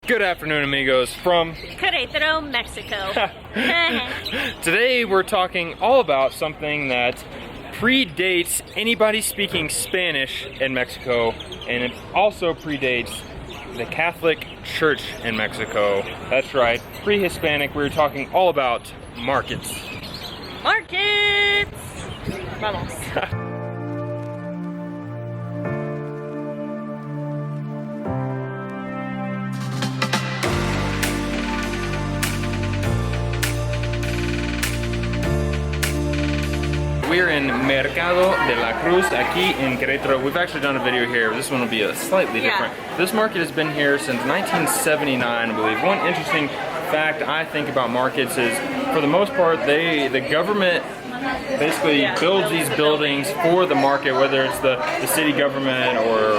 Good afternoon, amigos, from Querétaro, Mexico. Today we're talking all about something that predates anybody speaking Spanish in Mexico, and it also predates the Catholic Church in Mexico. That's right, pre-Hispanic. We're talking all about markets. Markets! Vamos. We're in Mercado de la Cruz, aquí in Querétaro. We've actually done a video here. This one will be slightly different. This market has been here since 1979, I believe. One interesting fact I think about markets is, for the most part, the government basically builds these buildings for the market, whether it's the city government or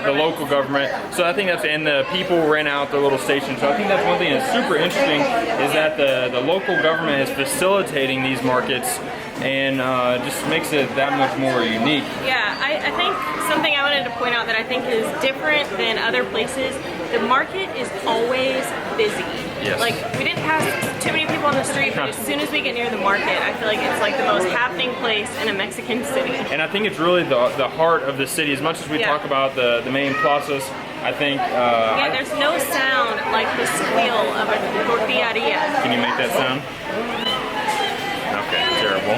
the local government. So I think that's, and the people rent out their little stations. So I think that's one thing that's super interesting, is that the local government is facilitating these markets, and just makes it that much more unique. Yeah, I think something I wanted to point out that I think is different than other places, the market is always busy. Yes. Like, we didn't pass too many people on the street, but as soon as we get near the market, I feel like it's like the most happening place in a Mexican city. And I think it's really the heart of the city. As much as we talk about the main plazas, I think... yeah, there's no sound like the squeal of a tortilleria. Can you make that sound? Okay, terrible.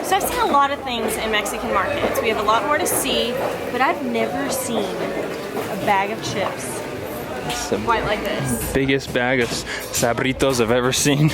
So I've seen a lot of things in Mexican markets. We have a lot more to see, but I've never seen a bag of chips quite like this. Biggest bag of Sabritos I've ever seen.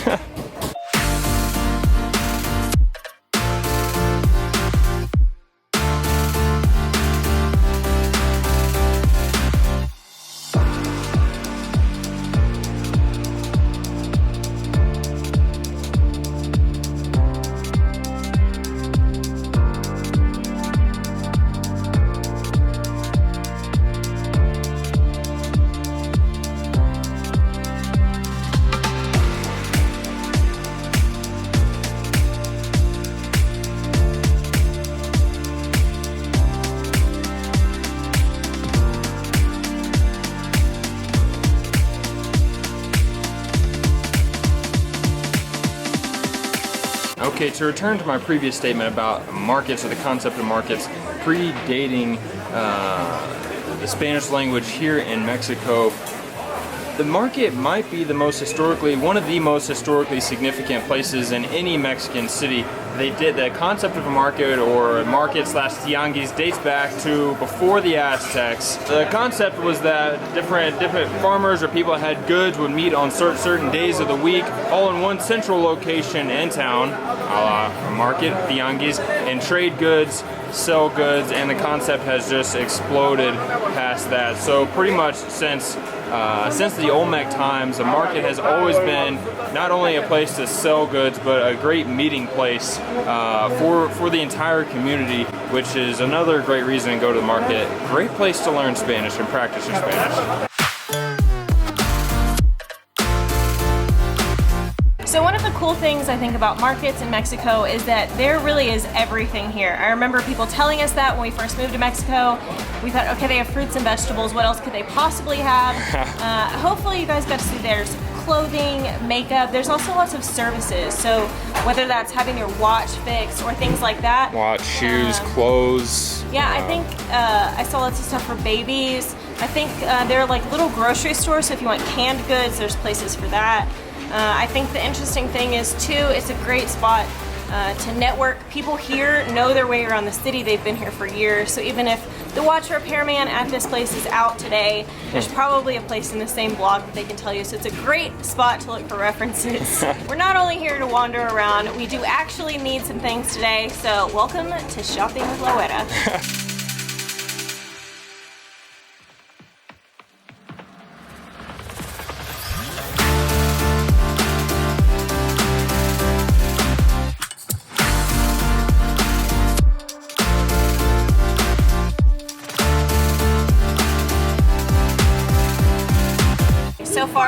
Okay, to return to my previous statement about markets, or the concept of markets predating the Spanish language here in Mexico, the market might be one of the most historically significant places in any Mexican city. The concept of a market, or market/tianguis, dates back to before the Aztecs. The concept was that different farmers or people that had goods would meet on certain days of the week, all in one central location in town, a market, tianguis, and trade goods, sell goods, and the concept has just exploded past that. So pretty much since the Olmec times, the market has always been not only a place to sell goods, but a great meeting place for the entire community, which is another great reason to go to the market. Great place to learn Spanish and practice your Spanish. So one of the cool things I think about markets in Mexico is that there really is everything here. I remember people telling us that when we first moved to Mexico. We thought, okay, they have fruits and vegetables. What else could they possibly have? Hopefully you guys got to see there's clothing, makeup. There's also lots of services. So whether that's having your watch fixed or things like that. Watch, shoes, clothes. Yeah, I think I saw lots of stuff for babies. I think there are like little grocery stores. So if you want canned goods, there's places for that. I think the interesting thing is too, it's a great spot to network. People here know their way around the city. They've been here for years. So even if the watch repairman at this place is out today, there's probably a place in the same block that they can tell you. So it's a great spot to look for references. We're not only here to wander around, we do actually need some things today. So welcome to Shopping with Loera.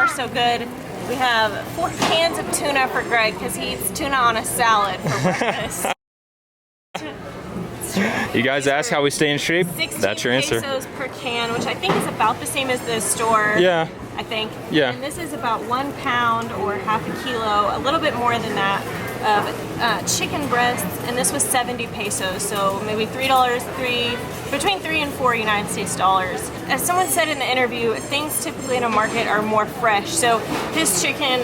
so good. We have 4 cans of tuna for Greg because he eats tuna on a salad for breakfast. You guys ask how we stay in shape? 16 That's your answer. pesos per can, which I think is about the same as the store. Yeah. I think. Yeah. And this is about 1 pound or half a kilo, a little bit more than that, of chicken breasts, and this was 70 pesos, so maybe between 3 and 4 United States dollars. As someone said in the interview, things typically in a market are more fresh, so this chicken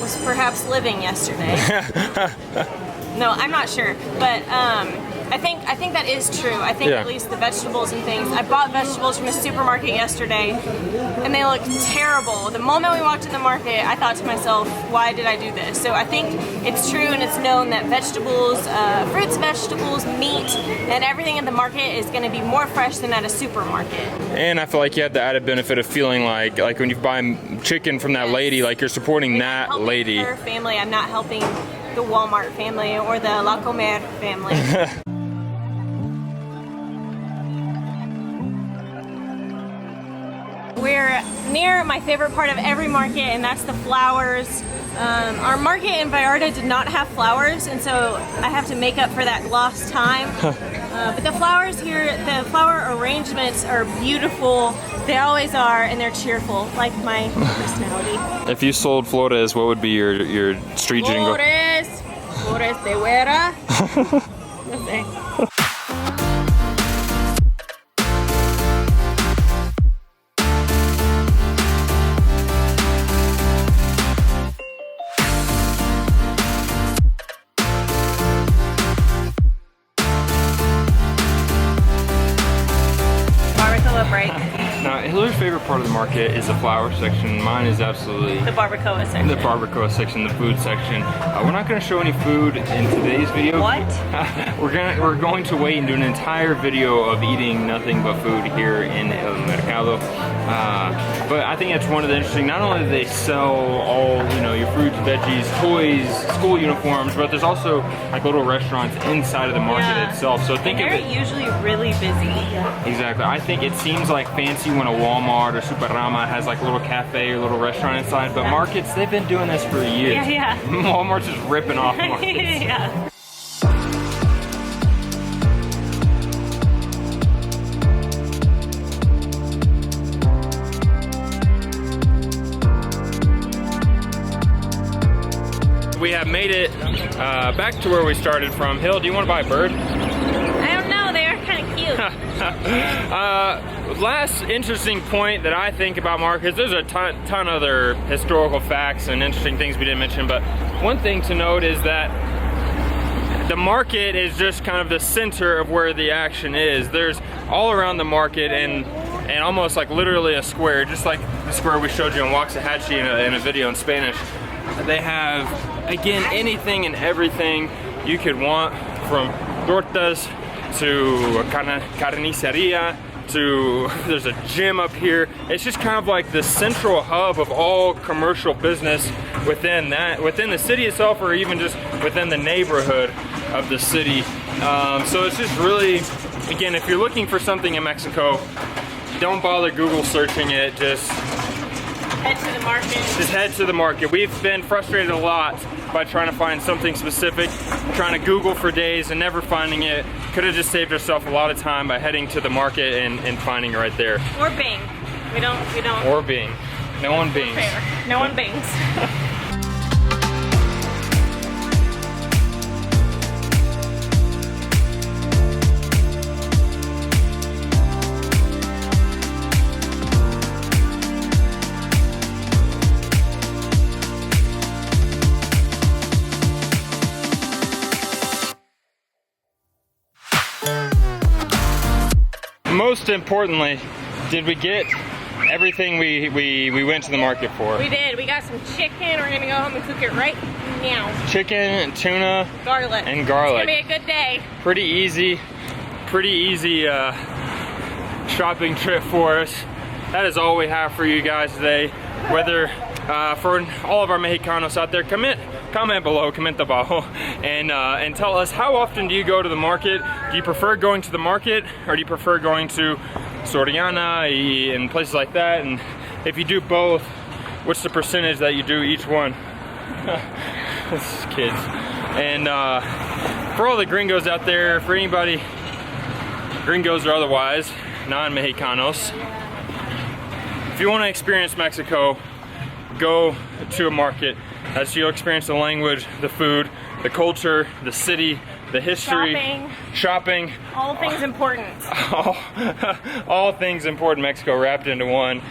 was perhaps living yesterday. No, I'm not sure, but I think that is true. I think at least the vegetables and things. I bought vegetables from a supermarket yesterday, and they looked terrible. The moment we walked in the market, I thought to myself, why did I do this? So I think it's true, and it's known that vegetables, fruits, vegetables, meat, and everything at the market is going to be more fresh than at a supermarket. And I feel like you have the added benefit of feeling like when you buy chicken from that lady, like you're supporting that lady. Her family. I'm not helping the Walmart family or the La Comer family. We're near my favorite part of every market, and that's the flowers. Our market in Vallarta did not have flowers, and so I have to make up for that lost time. But the flowers here, the flower arrangements are beautiful. They always are, and they're cheerful, like my personality. If you sold flores, what would be your street jingle? Flores de güera. No sé. Break. Now, Hillary's favorite part of the market is the flower section. Mine is absolutely the barbacoa section. The barbacoa section, the food section. We're not going to show any food in today's video. What? We're going to wait and do an entire video of eating nothing but food here in El Mercado. But I think it's one of the interesting. Not only do they sell all your fruits, veggies, toys, school uniforms, but there's also like little restaurants inside of the market itself. So think of it. They're usually really busy. Exactly. I think it seems like fancy when a Walmart or Superama has like a little cafe or little restaurant inside, but markets, they've been doing this for years. Yeah. Walmart's just ripping off markets. Yeah. We have made it back to where we started from. Hill, do you want to buy a bird? I don't know, they are kind of cute. Last interesting point that I think about markets, there's a ton other historical facts and interesting things we didn't mention, but one thing to note is that the market is just kind of the center of where the action is. There's all around the market and almost like literally a square, just like the square we showed you in Waxahachie in a video in Spanish. They have, again, anything and everything you could want, from tortas to carniceria to there's a gym up here. It's just kind of like the central hub of all commercial business within the city itself, or even just within the neighborhood of the city. So it's just really, again, if you're looking for something in Mexico, don't bother Google searching it. Just head to the market. Just head to the market. We've been frustrated a lot by trying to find something specific, trying to Google for days and never finding it. Could have just saved ourselves a lot of time by heading to the market and finding it right there. Or Bing. We don't. Or Bing. No one bings. Fair. No one bings. Most importantly, did we get everything we went to the market for? We did. We got some chicken. We're gonna go home and cook it right now. Chicken, tuna, garlic. And garlic. It's gonna be a good day. Pretty easy shopping trip for us. That is all we have for you guys today. Whether for all of our Mexicanos out there, comment below, comment abajo, and tell us, how often do you go to the market? Do you prefer going to the market, or do you prefer going to Soriana and places like that? And if you do both, what's the percentage that you do each one. This is kids. And for all the gringos out there, for anybody, gringos or otherwise, non-Mexicanos, if you want to experience Mexico, go to a market. As you'll experience the language, the food, the culture, the city, the history, shopping, all things important. All things important Mexico wrapped into one.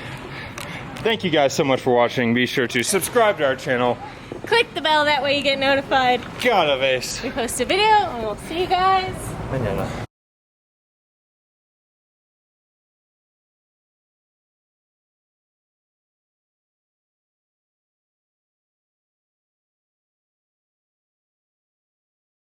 Thank you guys so much for watching. Be sure to subscribe to our channel. Click the bell, that way you get notified. Cada vez. We post a video, and we'll see you guys Mañana.